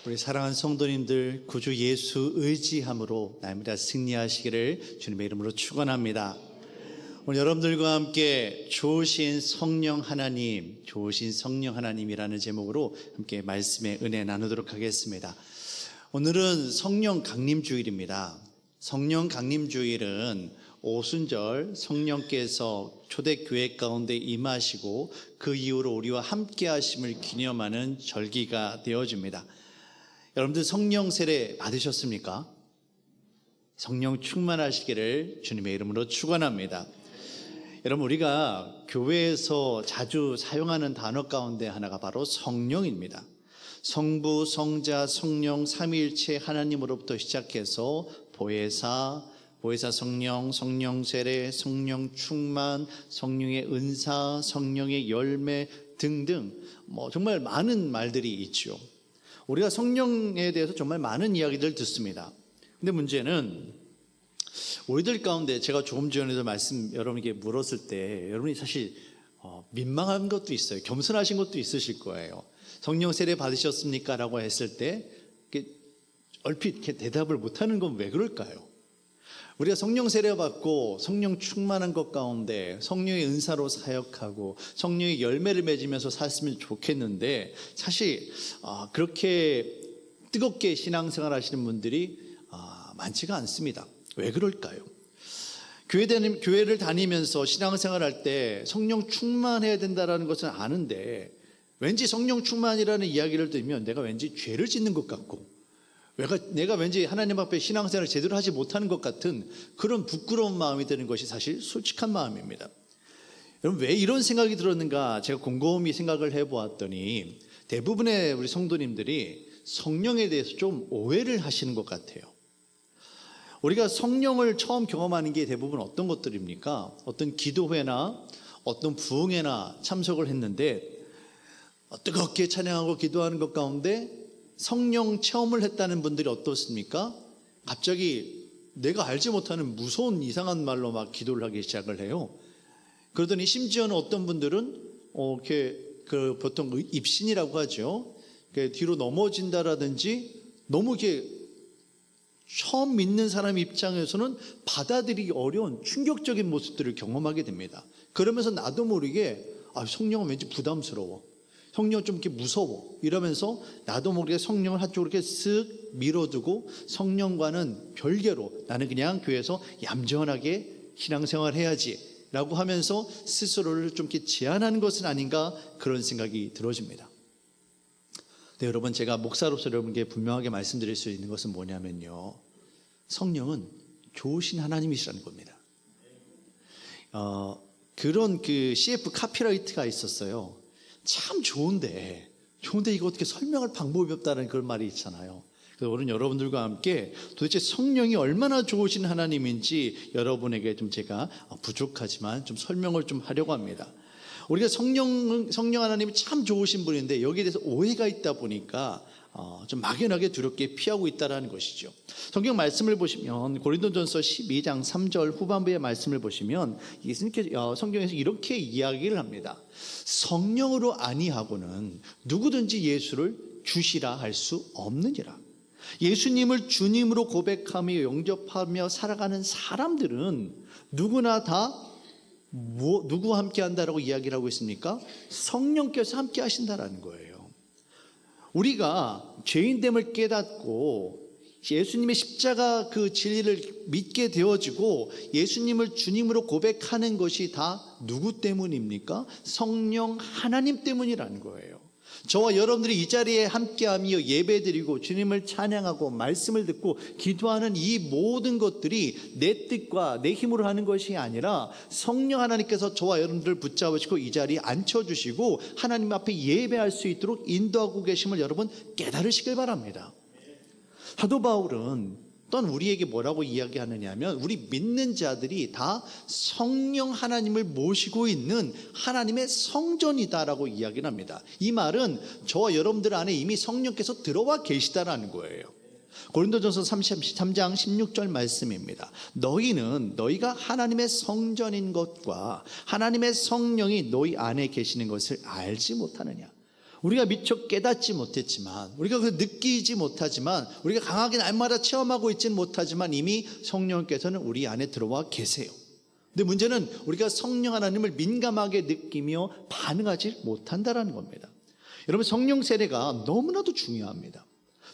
우리 사랑하는 성도님들, 구주 예수 의지함으로 날마다 승리하시기를 주님의 이름으로 축원합니다. 오늘 여러분들과 함께 좋으신 성령 하나님이라는 제목으로 함께 말씀의 은혜 나누도록 하겠습니다. 오늘은 성령 강림주일입니다. 성령 강림주일은 오순절 성령께서 초대교회 가운데 임하시고 그 이후로 우리와 함께 하심을 기념하는 절기가 되어집니다. 여러분들 성령 세례 받으셨습니까? 성령 충만하시기를 주님의 이름으로 축원합니다. 여러분, 우리가 교회에서 자주 사용하는 단어 가운데 하나가 바로 성령입니다. 성부, 성자, 성령 삼위일체 하나님으로부터 시작해서 보혜사 성령, 성령 세례, 성령 충만, 성령의 은사, 성령의 열매 등등 정말 많은 말들이 있죠. 우리가 성령에 대해서 정말 많은 이야기들을 듣습니다. 근데 문제는 우리들 가운데 제가 조금 전에도 여러분에게 물었을 때 여러분이 사실 민망한 것도 있어요. 겸손하신 것도 있으실 거예요. 성령 세례 받으셨습니까? 라고 했을 때 얼핏 이렇게 대답을 못하는 건 왜 그럴까요? 우리가 성령 세례 받고 성령 충만한 것 가운데 성령의 은사로 사역하고 성령의 열매를 맺으면서 살았으면 좋겠는데 사실 그렇게 뜨겁게 신앙생활 하시는 분들이 많지가 않습니다. 왜 그럴까요? 교회를 다니면서 신앙생활 할 때 성령 충만해야 된다는 것은 아는데 왠지 성령 충만이라는 이야기를 들으면 내가 왠지 죄를 짓는 것 같고 내가 왠지 하나님 앞에 신앙생활을 제대로 하지 못하는 것 같은 그런 부끄러운 마음이 드는 것이 사실 솔직한 마음입니다. 여러분, 왜 이런 생각이 들었는가 제가 곰곰이 생각을 해보았더니 대부분의 우리 성도님들이 성령에 대해서 좀 오해를 하시는 것 같아요. 우리가 성령을 처음 경험하는 게 대부분 어떤 것들입니까? 어떤 기도회나 어떤 부흥회나 참석을 했는데 뜨겁게 찬양하고 기도하는 것 가운데 성령 체험을 했다는 분들이 어떻습니까? 갑자기 내가 알지 못하는 무서운 이상한 말로 막 기도를 하기 시작을 해요. 그러더니 심지어는 어떤 분들은 보통 입신이라고 하죠. 뒤로 넘어진다라든지 너무 처음 믿는 사람 입장에서는 받아들이기 어려운 충격적인 모습들을 경험하게 됩니다. 그러면서 나도 모르게 성령은 왠지 부담스러워, 성령은 좀 이렇게 무서워 이러면서 나도 모르게 성령을 한쪽으로 이렇게 쓱 밀어두고 성령과는 별개로 나는 그냥 교회에서 얌전하게 신앙생활 해야지 라고 하면서 스스로를 좀 이렇게 제한하는 것은 아닌가 그런 생각이 들어집니다. 네, 여러분, 제가 목사로서 여러분께 분명하게 말씀드릴 수 있는 것은 뭐냐면요, 성령은 좋으신 하나님이시라는 겁니다. 그런 CF 카피라이트가 있었어요. 참 좋은데 이거 어떻게 설명할 방법이 없다는 그런 말이 있잖아요. 그래서 오늘 여러분들과 함께 도대체 성령이 얼마나 좋으신 하나님인지 여러분에게 좀 제가 부족하지만 좀 설명을 좀 하려고 합니다. 우리가 성령 하나님이 참 좋으신 분인데 여기에 대해서 오해가 있다 보니까 좀 막연하게 두렵게 피하고 있다는 것이죠. 성경 말씀을 보시면 고린도전서 12장 3절 후반부의 말씀을 보시면 성경에서 이렇게 이야기를 합니다. 성령으로 아니하고는 누구든지 예수를 주시라 할 수 없느니라. 예수님을 주님으로 고백하며 영접하며 살아가는 사람들은 누구나 다 누구와 함께 한다라고 이야기를 하고 있습니까? 성령께서 함께 하신다라는 거예요. 우리가 죄인됨을 깨닫고 예수님의 십자가 그 진리를 믿게 되어지고 예수님을 주님으로 고백하는 것이 다 누구 때문입니까? 성령 하나님 때문이라는 거예요. 저와 여러분들이 이 자리에 함께하며 예배드리고 주님을 찬양하고 말씀을 듣고 기도하는 이 모든 것들이 내 뜻과 내 힘으로 하는 것이 아니라 성령 하나님께서 저와 여러분들을 붙잡으시고 이 자리에 앉혀주시고 하나님 앞에 예배할 수 있도록 인도하고 계심을 여러분 깨달으시길 바랍니다. 사도 바울은 또한 우리에게 뭐라고 이야기하느냐 하면 우리 믿는 자들이 다 성령 하나님을 모시고 있는 하나님의 성전이다라고 이야기를 합니다. 이 말은 저와 여러분들 안에 이미 성령께서 들어와 계시다라는 거예요. 고린도전서 33장 16절 말씀입니다. 너희가 하나님의 성전인 것과 하나님의 성령이 너희 안에 계시는 것을 알지 못하느냐. 우리가 미처 깨닫지 못했지만, 우리가 그 느끼지 못하지만, 우리가 강하게 날마다 체험하고 있지는 못하지만 이미 성령께서는 우리 안에 들어와 계세요. 근데 문제는 우리가 성령 하나님을 민감하게 느끼며 반응하지 못한다는 겁니다. 여러분, 성령 세례가 너무나도 중요합니다.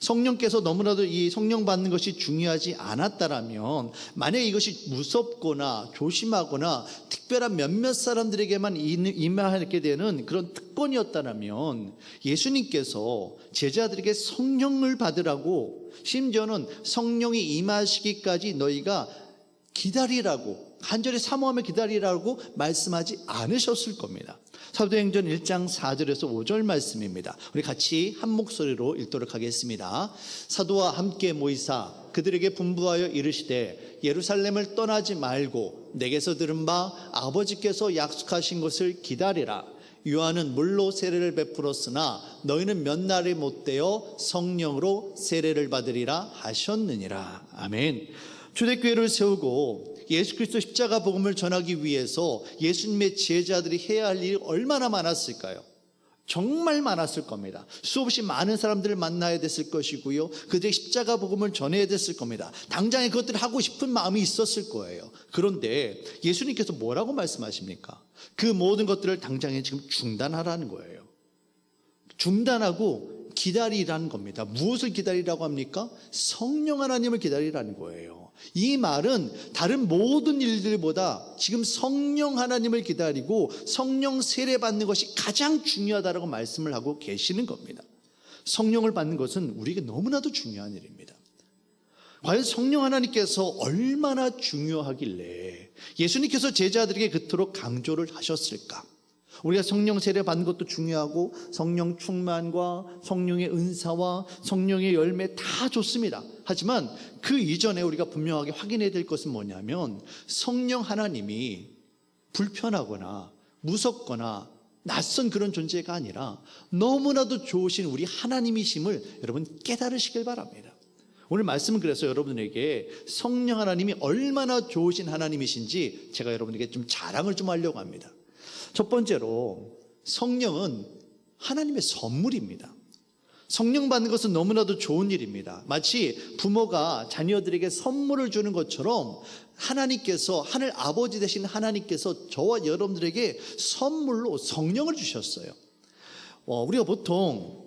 성령께서 너무나도 이 성령 받는 것이 중요하지 않았다라면, 만약에 이것이 무섭거나 조심하거나 특별한 몇몇 사람들에게만 임하게 되는 그런 특권이었다라면, 예수님께서 제자들에게 성령을 받으라고, 심지어는 성령이 임하시기까지 너희가 기다리라고, 간절히 사모하며 기다리라고 말씀하지 않으셨을 겁니다. 사도행전 1장 4절에서 5절 말씀입니다. 우리 같이 한 목소리로 읽도록 하겠습니다. 사도와 함께 모이사 그들에게 분부하여 이르시되 예루살렘을 떠나지 말고 내게서 들은 바 아버지께서 약속하신 것을 기다리라. 요한은 물로 세례를 베풀었으나 너희는 몇 날이 못되어 성령으로 세례를 받으리라 하셨느니라. 아멘. 초대교회를 세우고 예수 그리스도 십자가 복음을 전하기 위해서 예수님의 제자들이 해야 할 일이 얼마나 많았을까요? 정말 많았을 겁니다. 수없이 많은 사람들을 만나야 됐을 것이고요, 그들의 십자가 복음을 전해야 됐을 겁니다. 당장에 그것들을 하고 싶은 마음이 있었을 거예요. 그런데 예수님께서 뭐라고 말씀하십니까? 그 모든 것들을 당장에 지금 중단하라는 거예요. 중단하고 기다리라는 겁니다. 무엇을 기다리라고 합니까? 성령 하나님을 기다리라는 거예요. 이 말은 다른 모든 일들보다 지금 성령 하나님을 기다리고 성령 세례 받는 것이 가장 중요하다고 말씀을 하고 계시는 겁니다. 성령을 받는 것은 우리에게 너무나도 중요한 일입니다. 과연 성령 하나님께서 얼마나 중요하길래 예수님께서 제자들에게 그토록 강조를 하셨을까? 우리가 성령 세례 받는 것도 중요하고 성령 충만과 성령의 은사와 성령의 열매 다 좋습니다. 하지만 그 이전에 우리가 분명하게 확인해야 될 것은 뭐냐면, 성령 하나님이 불편하거나 무섭거나 낯선 그런 존재가 아니라 너무나도 좋으신 우리 하나님이심을 여러분 깨달으시길 바랍니다. 오늘 말씀은 그래서 여러분에게 성령 하나님이 얼마나 좋으신 하나님이신지 제가 여러분에게 좀 자랑을 좀 하려고 합니다. 첫 번째로, 성령은 하나님의 선물입니다. 성령 받는 것은 너무나도 좋은 일입니다. 마치 부모가 자녀들에게 선물을 주는 것처럼 하나님께서, 하늘 아버지 되신 하나님께서 저와 여러분들에게 선물로 성령을 주셨어요. 우리가 보통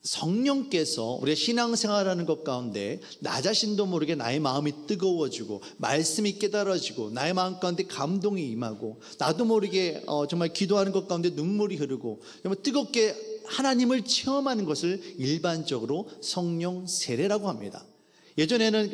성령께서 우리가 신앙생활하는 것 가운데 나 자신도 모르게 나의 마음이 뜨거워지고 말씀이 깨달아지고 나의 마음 가운데 감동이 임하고 나도 모르게 정말 기도하는 것 가운데 눈물이 흐르고 정말 뜨겁게 하나님을 체험하는 것을 일반적으로 성령 세례라고 합니다. 예전에는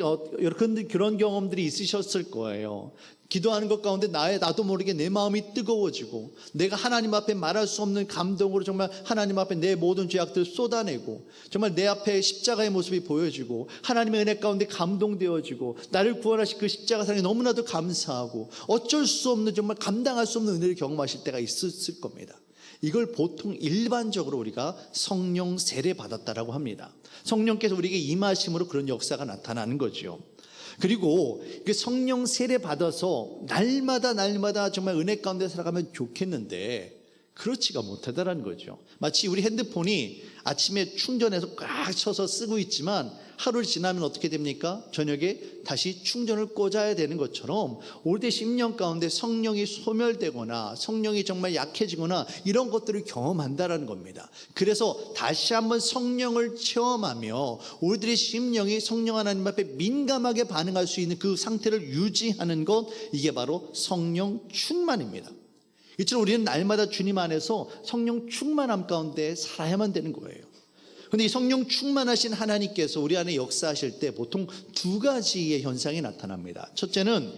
그런 경험들이 있으셨을 거예요. 기도하는 것 가운데 나도 모르게 내 마음이 뜨거워지고 내가 하나님 앞에 말할 수 없는 감동으로 정말 하나님 앞에 내 모든 죄악들을 쏟아내고 정말 내 앞에 십자가의 모습이 보여지고 하나님의 은혜 가운데 감동되어지고 나를 구원하신 그 십자가 사랑에 너무나도 감사하고 어쩔 수 없는, 정말 감당할 수 없는 은혜를 경험하실 때가 있었을 겁니다. 이걸 보통 일반적으로 우리가 성령 세례 받았다라고 합니다. 성령께서 우리에게 임하심으로 그런 역사가 나타나는 거죠. 그리고 성령 세례 받아서 날마다 정말 은혜 가운데 살아가면 좋겠는데 그렇지가 못하다라는 거죠. 마치 우리 핸드폰이 아침에 충전해서 꽉 쳐서 쓰고 있지만 하루를 지나면 어떻게 됩니까? 저녁에 다시 충전을 꽂아야 되는 것처럼 올대 10년 가운데 성령이 소멸되거나 성령이 정말 약해지거나 이런 것들을 경험한다라는 겁니다. 그래서 다시 한번 성령을 체험하며 우리들의 심령이 성령 하나님 앞에 민감하게 반응할 수 있는 그 상태를 유지하는 것, 이게 바로 성령 충만입니다. 이처럼 우리는 날마다 주님 안에서 성령 충만함 가운데 살아야만 되는 거예요. 그런데 이 성령 충만하신 하나님께서 우리 안에 역사하실 때 보통 두 가지의 현상이 나타납니다. 첫째는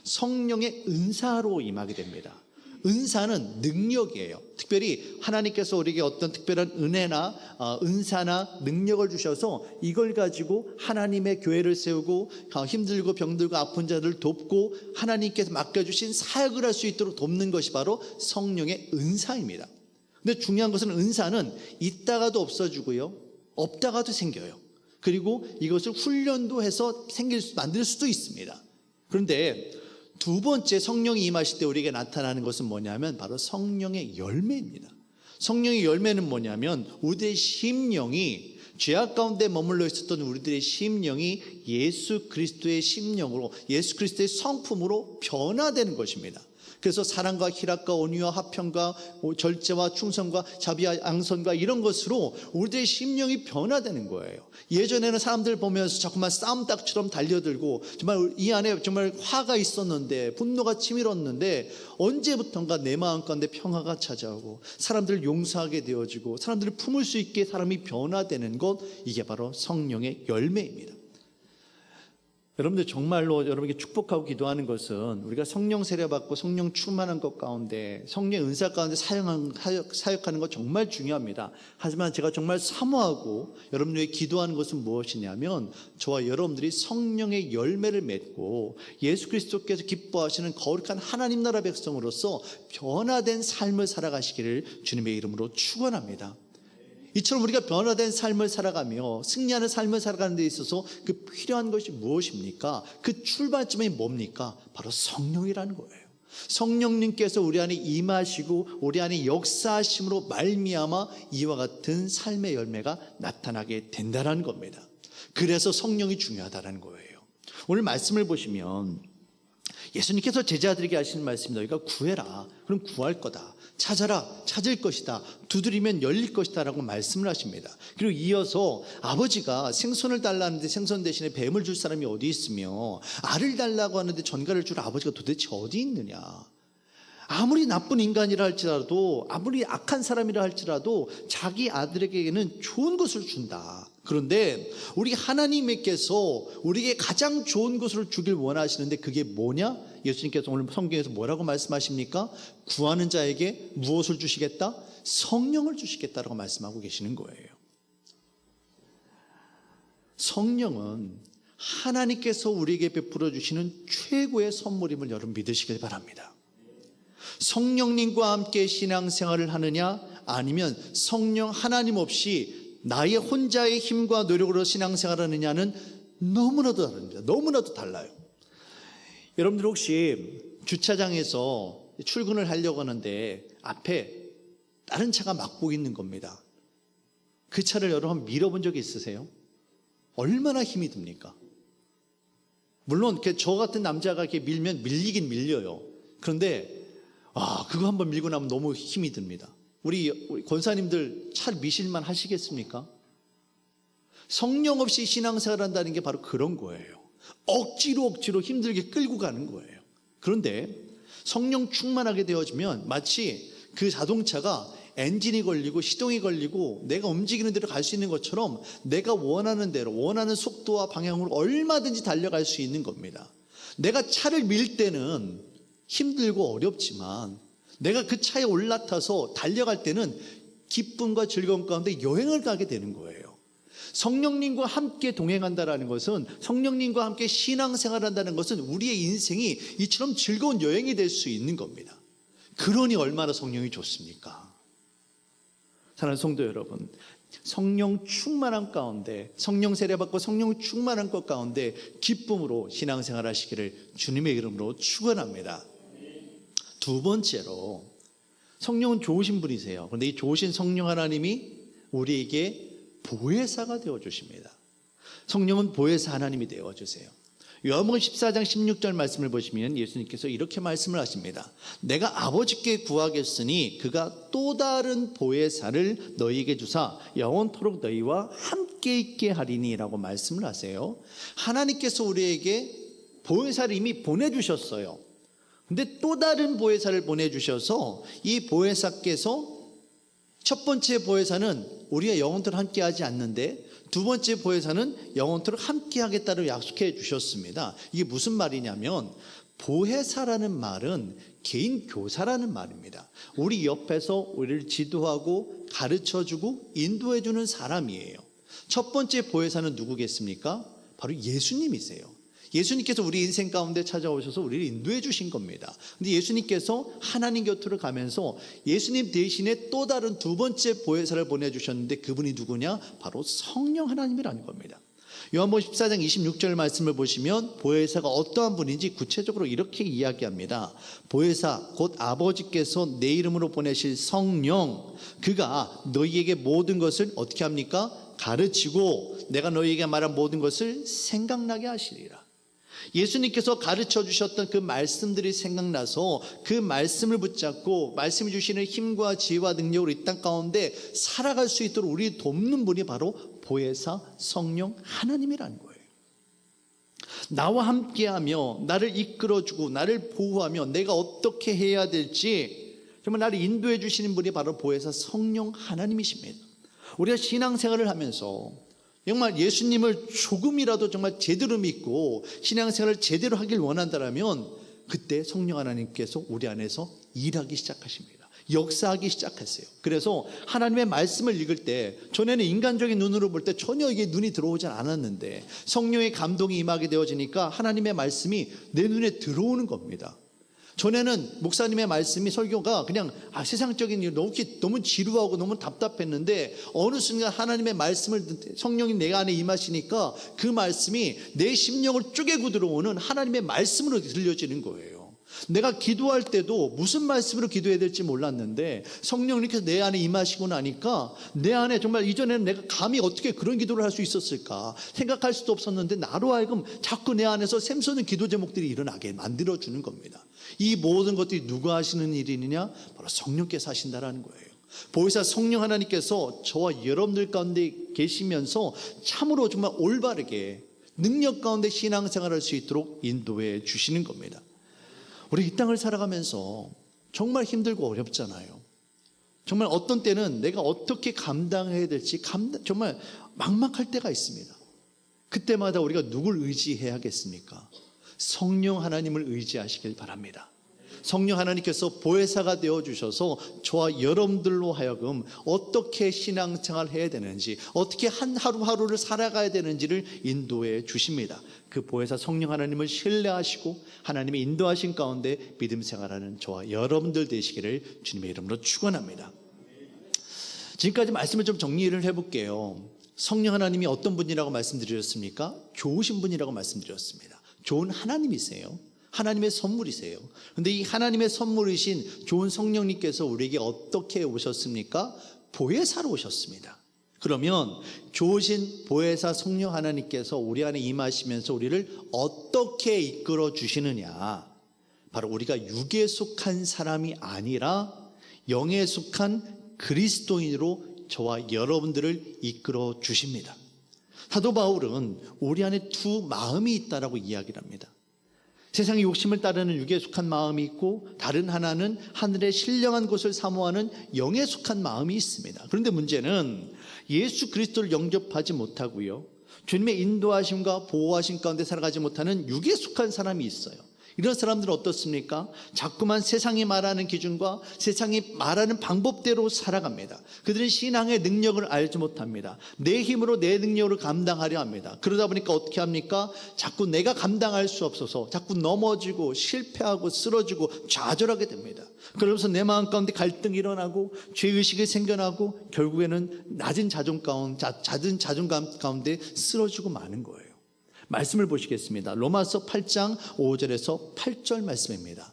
성령의 은사로 임하게 됩니다. 은사는 능력이에요. 특별히 하나님께서 우리에게 어떤 특별한 은혜나 은사나 능력을 주셔서 이걸 가지고 하나님의 교회를 세우고 힘들고 병들고 아픈 자들을 돕고 하나님께서 맡겨주신 사역을 할 수 있도록 돕는 것이 바로 성령의 은사입니다. 근데 중요한 것은 은사는 있다가도 없어지고요, 없다가도 생겨요. 그리고 이것을 훈련도 해서 만들 수도 있습니다. 그런데 두 번째 성령이 임하실 때 우리에게 나타나는 것은 뭐냐면 바로 성령의 열매입니다. 성령의 열매는 뭐냐면 우리의 심령이 죄악 가운데 머물러 있었던 우리들의 심령이 예수 그리스도의 심령으로, 예수 그리스도의 성품으로 변화되는 것입니다. 그래서 사랑과 희락과 온유와 화평과 절제와 충성과 자비와 양선과 이런 것으로 우리들의 심령이 변화되는 거예요. 예전에는 사람들 보면서 자꾸만 싸움닭처럼 달려들고 정말 이 안에 정말 화가 있었는데, 분노가 치밀었는데, 언제부턴가 내 마음 가운데 평화가 찾아오고 사람들을 용서하게 되어지고 사람들을 품을 수 있게 사람이 변화되는 것, 이게 바로 성령의 열매입니다. 여러분들 정말로 여러분에게 축복하고 기도하는 것은 우리가 성령 세례받고 성령 충만한 것 가운데, 성령의 은사 가운데 사역하는 것 정말 중요합니다. 하지만 제가 정말 사모하고 여러분들에게 기도하는 것은 무엇이냐면, 저와 여러분들이 성령의 열매를 맺고 예수 그리스도께서 기뻐하시는 거룩한 하나님 나라 백성으로서 변화된 삶을 살아가시기를 주님의 이름으로 축원합니다. 이처럼 우리가 변화된 삶을 살아가며 승리하는 삶을 살아가는 데 있어서 그 필요한 것이 무엇입니까? 그 출발점이 뭡니까? 바로 성령이라는 거예요. 성령님께서 우리 안에 임하시고 우리 안에 역사하심으로 말미암아 이와 같은 삶의 열매가 나타나게 된다는 겁니다. 그래서 성령이 중요하다는 거예요. 오늘 말씀을 보시면 예수님께서 제자들에게 하시는 말씀입니다. 너희가 구해라, 그럼 구할 거다. 찾아라, 찾을 것이다. 두드리면 열릴 것이다 라고 말씀을 하십니다. 그리고 이어서 아버지가 생선을 달라는데 생선 대신에 뱀을 줄 사람이 어디 있으며, 알을 달라고 하는데 전갈을 줄 아버지가 도대체 어디 있느냐. 아무리 나쁜 인간이라 할지라도, 아무리 악한 사람이라 할지라도 자기 아들에게는 좋은 것을 준다. 그런데 우리 하나님께서 우리에게 가장 좋은 것을 주길 원하시는데 그게 뭐냐? 예수님께서 오늘 성경에서 뭐라고 말씀하십니까? 구하는 자에게 무엇을 주시겠다? 성령을 주시겠다라고 말씀하고 계시는 거예요. 성령은 하나님께서 우리에게 베풀어 주시는 최고의 선물임을 여러분 믿으시길 바랍니다. 성령님과 함께 신앙생활을 하느냐, 아니면 성령 하나님 없이 나의 혼자의 힘과 노력으로 신앙생활을 하느냐는 너무나도 다릅니다. 너무나도 달라요. 여러분들 혹시 주차장에서 출근을 하려고 하는데 앞에 다른 차가 막고 있는 겁니다. 그 차를 여러분 한번 밀어본 적이 있으세요? 얼마나 힘이 듭니까? 물론 저 같은 남자가 이렇게 밀면 밀리긴 밀려요. 그런데 그거 한번 밀고 나면 너무 힘이 듭니다. 우리 권사님들 차 미실만 하시겠습니까? 성령 없이 신앙생활 한다는 게 바로 그런 거예요. 억지로 힘들게 끌고 가는 거예요. 그런데 성령 충만하게 되어지면 마치 그 자동차가 엔진이 걸리고 시동이 걸리고 내가 움직이는 대로 갈 수 있는 것처럼 내가 원하는 대로, 원하는 속도와 방향으로 얼마든지 달려갈 수 있는 겁니다. 내가 차를 밀 때는 힘들고 어렵지만 내가 그 차에 올라타서 달려갈 때는 기쁨과 즐거움 가운데 여행을 가게 되는 거예요. 성령님과 함께 동행한다는 것은, 성령님과 함께 신앙생활한다는 것은 우리의 인생이 이처럼 즐거운 여행이 될 수 있는 겁니다. 그러니 얼마나 성령이 좋습니까? 사랑하는 성도 여러분, 성령 충만한 가운데, 성령 세례받고 성령 충만한 것 가운데 기쁨으로 신앙생활 하시기를 주님의 이름으로 축원합니다. 두 번째로, 성령은 좋으신 분이세요. 그런데 이 좋으신 성령 하나님이 우리에게 보혜사가 되어주십니다. 성령은 보혜사 하나님이 되어주세요. 요한복음 14장 16절 말씀을 보시면 예수님께서 이렇게 말씀을 하십니다. 내가 아버지께 구하겠으니 그가 또 다른 보혜사를 너희에게 주사 영원토록 너희와 함께 있게 하리니 라고 말씀을 하세요. 하나님께서 우리에게 보혜사를 이미 보내주셨어요. 근데 또 다른 보혜사를 보내주셔서 이 보혜사께서, 첫 번째 보혜사는 우리가 영원토록 함께하지 않는데 두 번째 보혜사는 영원토록 함께하겠다고 약속해 주셨습니다. 이게 무슨 말이냐면, 보혜사라는 말은 개인 교사라는 말입니다. 우리 옆에서 우리를 지도하고 가르쳐주고 인도해주는 사람이에요. 첫 번째 보혜사는 누구겠습니까? 바로 예수님이세요. 예수님께서 우리 인생 가운데 찾아오셔서 우리를 인도해 주신 겁니다. 근데 예수님께서 하나님 곁으로 가면서 예수님 대신에 또 다른 두 번째 보혜사를 보내주셨는데 그분이 누구냐? 바로 성령 하나님이라는 겁니다. 요한복음 14장 26절 말씀을 보시면 보혜사가 어떠한 분인지 구체적으로 이렇게 이야기합니다. 보혜사 곧 아버지께서 내 이름으로 보내실 성령, 그가 너희에게 모든 것을 어떻게 합니까? 가르치고 내가 너희에게 말한 모든 것을 생각나게 하시리라. 예수님께서 가르쳐 주셨던 그 말씀들이 생각나서 그 말씀을 붙잡고 말씀이 주시는 힘과 지혜와 능력으로 이 땅 가운데 살아갈 수 있도록 우리 돕는 분이 바로 보혜사 성령 하나님이라는 거예요. 나와 함께하며 나를 이끌어주고 나를 보호하며 내가 어떻게 해야 될지 정말 나를 인도해 주시는 분이 바로 보혜사 성령 하나님이십니다. 우리가 신앙생활을 하면서 정말 예수님을 조금이라도 정말 제대로 믿고 신앙생활을 제대로 하길 원한다면 그때 성령 하나님께서 우리 안에서 일하기 시작하십니다. 역사하기 시작했어요. 그래서 하나님의 말씀을 읽을 때 전에는 인간적인 눈으로 볼 때 전혀 이게 눈이 들어오지 않았는데 성령의 감동이 임하게 되어지니까 하나님의 말씀이 내 눈에 들어오는 겁니다. 전에는 목사님의 말씀이 설교가 그냥 세상적인 일 너무 지루하고 너무 답답했는데 어느 순간 하나님의 말씀을 성령이 내 안에 임하시니까 그 말씀이 내 심령을 쪼개고 들어오는 하나님의 말씀으로 들려지는 거예요. 내가 기도할 때도 무슨 말씀으로 기도해야 될지 몰랐는데 성령님께서 내 안에 임하시고 나니까 내 안에 정말 이전에는 내가 감히 어떻게 그런 기도를 할 수 있었을까 생각할 수도 없었는데 나로 하여금 자꾸 내 안에서 샘솟는 기도 제목들이 일어나게 만들어주는 겁니다. 이 모든 것들이 누가 하시는 일이냐? 바로 성령께서 하신다라는 거예요. 보혜사 성령 하나님께서 저와 여러분들 가운데 계시면서 참으로 정말 올바르게 능력 가운데 신앙생활을 할 수 있도록 인도해 주시는 겁니다. 우리 이 땅을 살아가면서 정말 힘들고 어렵잖아요. 정말 어떤 때는 내가 어떻게 감당해야 될지 정말 막막할 때가 있습니다. 그때마다 우리가 누굴 의지해야겠습니까? 성령 하나님을 의지하시길 바랍니다. 성령 하나님께서 보혜사가 되어주셔서 저와 여러분들로 하여금 어떻게 신앙생활을 해야 되는지 어떻게 한 하루하루를 살아가야 되는지를 인도해 주십니다. 그 보혜사 성령 하나님을 신뢰하시고 하나님의 인도하신 가운데 믿음 생활하는 저와 여러분들 되시기를 주님의 이름으로 축원합니다. 지금까지 말씀을 좀 정리를 해볼게요. 성령 하나님이 어떤 분이라고 말씀드렸습니까? 좋으신 분이라고 말씀드렸습니다. 좋은 하나님이세요. 하나님의 선물이세요. 그런데 이 하나님의 선물이신 좋은 성령님께서 우리에게 어떻게 오셨습니까? 보혜사로 오셨습니다. 그러면 좋으신 보혜사 성령 하나님께서 우리 안에 임하시면서 우리를 어떻게 이끌어 주시느냐? 바로 우리가 육에 속한 사람이 아니라 영에 속한 그리스도인으로 저와 여러분들을 이끌어 주십니다. 사도 바울은 우리 안에 두 마음이 있다라고 이야기를 합니다. 세상의 욕심을 따르는 육에 속한 마음이 있고 다른 하나는 하늘의 신령한 곳을 사모하는 영에 속한 마음이 있습니다. 그런데 문제는 예수 그리스도를 영접하지 못하고요, 주님의 인도하심과 보호하심 가운데 살아가지 못하는 육에 속한 사람이 있어요. 이런 사람들은 어떻습니까? 자꾸만 세상이 말하는 기준과 세상이 말하는 방법대로 살아갑니다. 그들은 신앙의 능력을 알지 못합니다. 내 힘으로 내 능력으로 감당하려 합니다. 그러다 보니까 어떻게 합니까? 자꾸 내가 감당할 수 없어서 자꾸 넘어지고 실패하고 쓰러지고 좌절하게 됩니다. 그러면서 내 마음 가운데 갈등이 일어나고 죄의식이 생겨나고 결국에는 낮은 자존감 가운데 쓰러지고 마는 거예요. 말씀을 보시겠습니다. 로마서 8장 5절에서 8절 말씀입니다.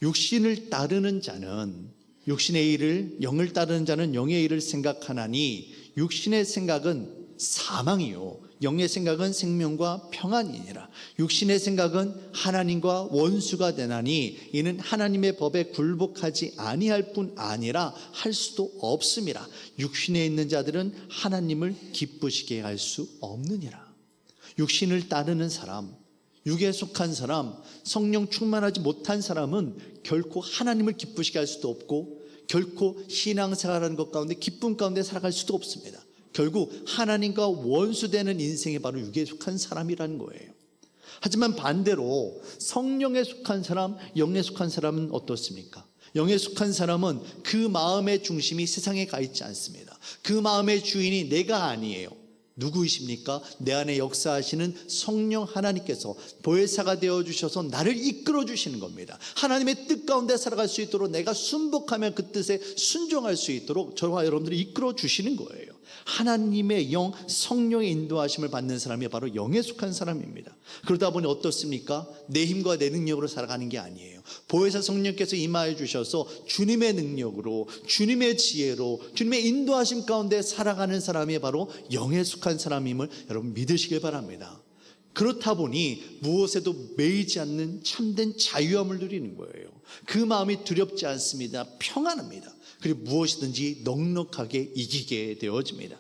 육신을 따르는 자는 육신의 일을, 영을 따르는 자는 영의 일을 생각하나니 육신의 생각은 사망이요 영의 생각은 생명과 평안이니라. 육신의 생각은 하나님과 원수가 되나니 이는 하나님의 법에 굴복하지 아니할 뿐 아니라 할 수도 없음이라. 육신에 있는 자들은 하나님을 기쁘시게 할 수 없느니라. 육신을 따르는 사람, 육에 속한 사람, 성령 충만하지 못한 사람은 결코 하나님을 기쁘시게 할 수도 없고 결코 신앙생활하는 것 가운데 기쁨 가운데 살아갈 수도 없습니다. 결국 하나님과 원수되는 인생이 바로 육에 속한 사람이라는 거예요. 하지만 반대로 성령에 속한 사람, 영에 속한 사람은 어떻습니까? 영에 속한 사람은 그 마음의 중심이 세상에 가 있지 않습니다. 그 마음의 주인이 내가 아니에요. 누구이십니까? 내 안에 역사하시는 성령 하나님께서 보혜사가 되어주셔서 나를 이끌어주시는 겁니다. 하나님의 뜻 가운데 살아갈 수 있도록 내가 순복하며 그 뜻에 순종할 수 있도록 저와 여러분들을 이끌어주시는 거예요. 하나님의 영, 성령의 인도하심을 받는 사람이 바로 영에 속한 사람입니다. 그러다 보니 어떻습니까? 내 힘과 내 능력으로 살아가는 게 아니에요. 보혜사 성령께서 임하여 주셔서 주님의 능력으로, 주님의 지혜로, 주님의 인도하심 가운데 살아가는 사람이 바로 영에 속한 사람임을 여러분 믿으시길 바랍니다. 그렇다 보니 무엇에도 매이지 않는 참된 자유함을 누리는 거예요. 그 마음이 두렵지 않습니다. 평안합니다. 그리고 무엇이든지 넉넉하게 이기게 되어집니다.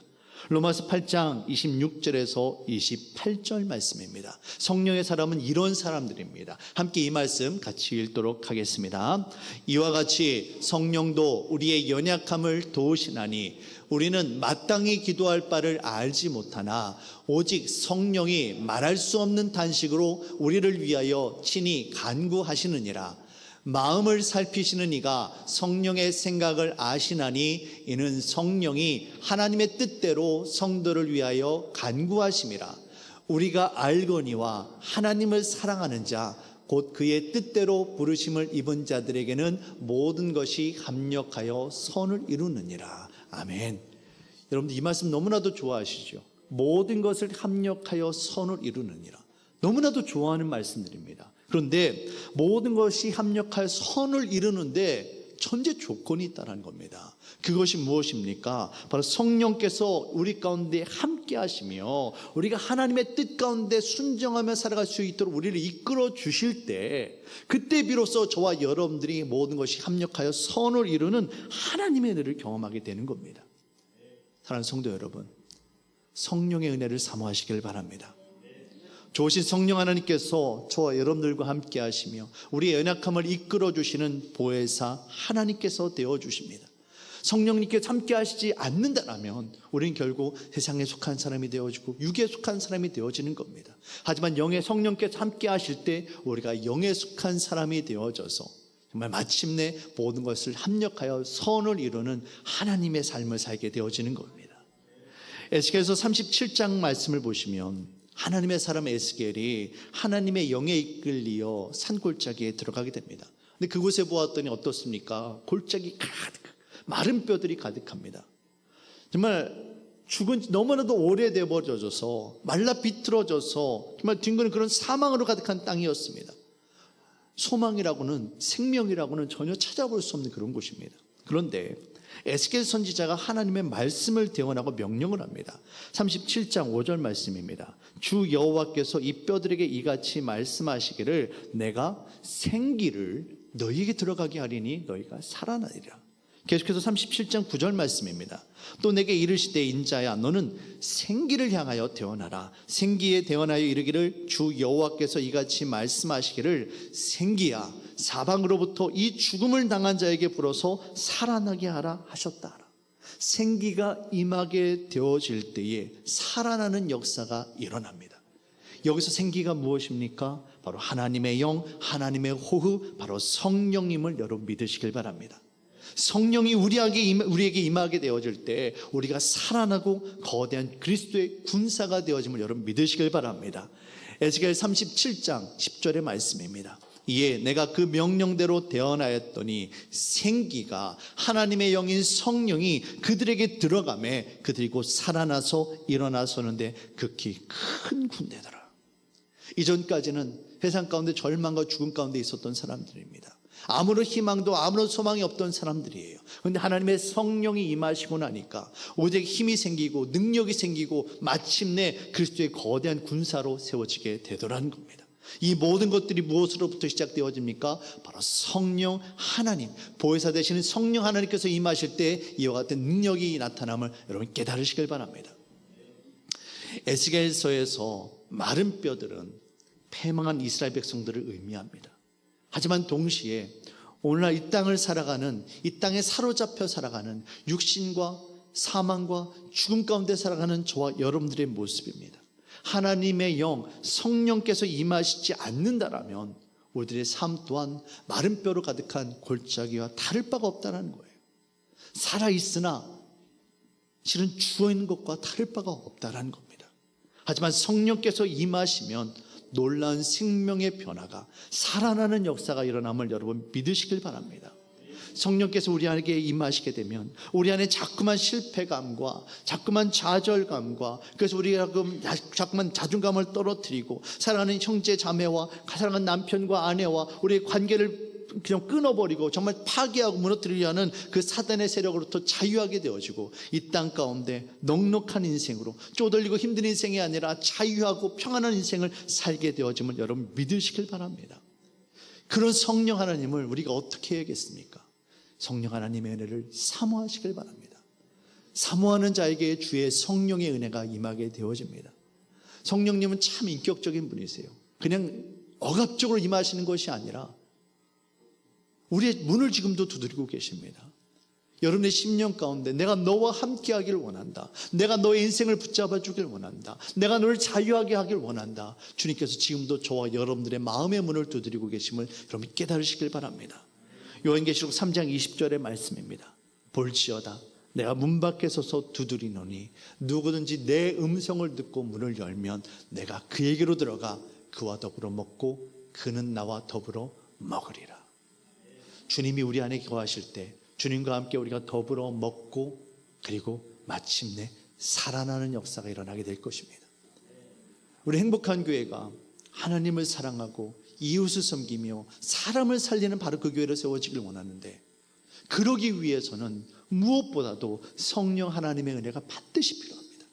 로마서 8장 26절에서 28절 말씀입니다. 성령의 사람은 이런 사람들입니다. 함께 이 말씀 같이 읽도록 하겠습니다. 이와 같이 성령도 우리의 연약함을 도우시나니 우리는 마땅히 기도할 바를 알지 못하나 오직 성령이 말할 수 없는 단식으로 우리를 위하여 친히 간구하시느니라. 마음을 살피시는 이가 성령의 생각을 아시나니 이는 성령이 하나님의 뜻대로 성도를 위하여 간구하심이라. 우리가 알거니와 하나님을 사랑하는 자 곧 그의 뜻대로 부르심을 입은 자들에게는 모든 것이 합력하여 선을 이루느니라. 아멘. 여러분들 이 말씀 너무나도 좋아하시죠? 모든 것을 합력하여 선을 이루느니라. 너무나도 좋아하는 말씀들입니다. 그런데 모든 것이 합력하여 선을 이루는데 전제 조건이 있다는 겁니다. 그것이 무엇입니까? 바로 성령께서 우리 가운데 함께 하시며 우리가 하나님의 뜻 가운데 순종하며 살아갈 수 있도록 우리를 이끌어 주실 때, 그때 비로소 저와 여러분들이 모든 것이 합력하여 선을 이루는 하나님의 은혜를 경험하게 되는 겁니다. 사랑하는 성도 여러분, 성령의 은혜를 사모하시길 바랍니다. 좋으신 성령 하나님께서 저와 여러분들과 함께 하시며 우리의 연약함을 이끌어 주시는 보혜사 하나님께서 되어 주십니다. 성령님께서 함께 하시지 않는다면 우리는 결국 세상에 속한 사람이 되어지고 육에 속한 사람이 되어지는 겁니다. 하지만 영의 성령께서 함께 하실 때 우리가 영에 속한 사람이 되어져서 정말 마침내 모든 것을 합력하여 선을 이루는 하나님의 삶을 살게 되어지는 겁니다. 에스겔서 37장 말씀을 보시면 하나님의 사람 에스겔이 하나님의 영에 이끌리어 산골짜기에 들어가게 됩니다. 근데 그곳에 보았더니 어떻습니까? 골짜기 가득, 마른 뼈들이 가득합니다. 정말 죽은 지 너무나도 오래돼 버려져서 말라 비틀어져서 정말 뒹구는 그런 사망으로 가득한 땅이었습니다. 소망이라고는, 생명이라고는 전혀 찾아볼 수 없는 그런 곳입니다. 그런데 에스겔 선지자가 하나님의 말씀을 대언하고 명령을 합니다. 37장 5절 말씀입니다. 주 여호와께서 이 뼈들에게 이같이 말씀하시기를 내가 생기를 너희에게 들어가게 하리니 너희가 살아나리라. 계속해서 37장 9절 말씀입니다. 또 내게 이르시되 인자야 너는 생기를 향하여 대언하라. 생기에 대언하여 이르기를 주 여호와께서 이같이 말씀하시기를 생기야 사방으로부터 이 죽음을 당한 자에게 불어서 살아나게 하라 하셨다. 생기가 임하게 되어질 때에 살아나는 역사가 일어납니다. 여기서 생기가 무엇입니까? 바로 하나님의 영, 하나님의 호흡, 바로 성령님을 여러분 믿으시길 바랍니다. 성령이 우리에게 임하게 되어질 때 우리가 살아나고 거대한 그리스도의 군사가 되어짐을 여러분 믿으시길 바랍니다. 에스겔 37장 10절의 말씀입니다. 이에 내가 그 명령대로 대언하였더니 생기가 하나님의 영인 성령이 그들에게 들어가매 그들이 곧 살아나서 일어나서는데 극히 큰 군대더라. 이전까지는 세상 가운데 절망과 죽음 가운데 있었던 사람들입니다. 아무런 희망도 아무런 소망이 없던 사람들이에요. 그런데 하나님의 성령이 임하시고 나니까 오직 힘이 생기고 능력이 생기고 마침내 그리스도의 거대한 군사로 세워지게 되더라는 겁니다. 이 모든 것들이 무엇으로부터 시작되어집니까? 바로 성령 하나님, 보혜사 되시는 성령 하나님께서 임하실 때 이와 같은 능력이 나타남을 여러분 깨달으시길 바랍니다. 에스겔서에서 마른 뼈들은 패망한 이스라엘 백성들을 의미합니다. 하지만 동시에 오늘날 이 땅을 살아가는, 이 땅에 사로잡혀 살아가는 육신과 사망과 죽음 가운데 살아가는 저와 여러분들의 모습입니다. 하나님의 영, 성령께서 임하시지 않는다라면 우리들의 삶 또한 마른 뼈로 가득한 골짜기와 다를 바가 없다는 거예요. 살아있으나 실은 죽어있는 것과 다를 바가 없다는 겁니다. 하지만 성령께서 임하시면 놀라운 생명의 변화가, 살아나는 역사가 일어남을 여러분 믿으시길 바랍니다. 성령께서 우리 안에 임하시게 되면 우리 안에 자꾸만 실패감과 자꾸만 좌절감과, 그래서 우리가 자꾸만 자존감을 떨어뜨리고 사랑하는 형제 자매와 사랑하는 남편과 아내와 우리의 관계를 그냥 끊어버리고 정말 파괴하고 무너뜨리려 하는 그 사단의 세력으로부터 자유하게 되어지고, 이 땅 가운데 넉넉한 인생으로 쪼들리고 힘든 인생이 아니라 자유하고 평안한 인생을 살게 되어짐을 여러분 믿으시길 바랍니다. 그런 성령 하나님을 우리가 어떻게 해야겠습니까? 성령 하나님의 은혜를 사모하시길 바랍니다. 사모하는 자에게 주의 성령의 은혜가 임하게 되어집니다. 성령님은 참 인격적인 분이세요. 그냥 억압적으로 임하시는 것이 아니라 우리의 문을 지금도 두드리고 계십니다. 여러분의 심령 가운데 내가 너와 함께 하길 원한다, 내가 너의 인생을 붙잡아 주길 원한다, 내가 너를 자유하게 하길 원한다, 주님께서 지금도 저와 여러분들의 마음의 문을 두드리고 계심을 여러분 깨달으시길 바랍니다. 요한계시록 3장 20절의 말씀입니다. 볼지어다 내가 문 밖에 서서 두드리노니 누구든지 내 음성을 듣고 문을 열면 내가 그에게로 들어가 그와 더불어 먹고 그는 나와 더불어 먹으리라. 주님이 우리 안에 거하실 때 주님과 함께 우리가 더불어 먹고 그리고 마침내 살아나는 역사가 일어나게 될 것입니다. 우리 행복한 교회가 하나님을 사랑하고 이웃을 섬기며 사람을 살리는 바로 그 교회로 세워지길 원하는데, 그러기 위해서는 무엇보다도 성령 하나님의 은혜가 반드시 필요합니다.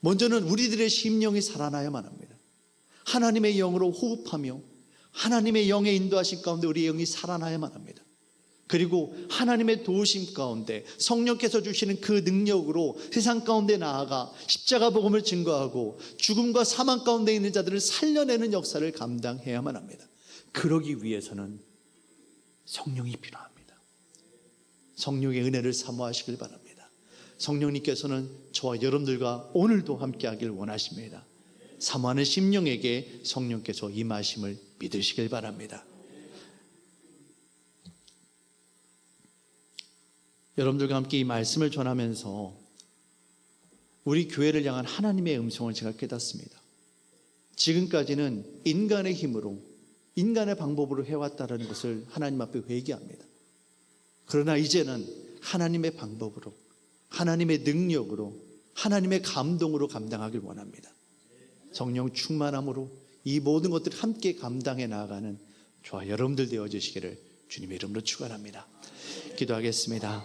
먼저는 우리들의 심령이 살아나야만 합니다. 하나님의 영으로 호흡하며 하나님의 영의 인도하심 가운데 우리의 영이 살아나야만 합니다. 그리고 하나님의 도우심 가운데 성령께서 주시는 그 능력으로 세상 가운데 나아가 십자가 복음을 증거하고 죽음과 사망 가운데 있는 자들을 살려내는 역사를 감당해야만 합니다. 그러기 위해서는 성령이 필요합니다. 성령의 은혜를 사모하시길 바랍니다. 성령님께서는 저와 여러분들과 오늘도 함께하길 원하십니다. 사모하는 심령에게 성령께서 임하심을 믿으시길 바랍니다. 여러분들과 함께 이 말씀을 전하면서 우리 교회를 향한 하나님의 음성을 제가 깨닫습니다. 지금까지는 인간의 힘으로 인간의 방법으로 해왔다는 것을 하나님 앞에 회개합니다. 그러나 이제는 하나님의 방법으로 하나님의 능력으로 하나님의 감동으로 감당하길 원합니다. 성령 충만함으로 이 모든 것들을 함께 감당해 나아가는 저와 여러분들 되어주시기를 주님의 이름으로 축원합니다. 기도하겠습니다.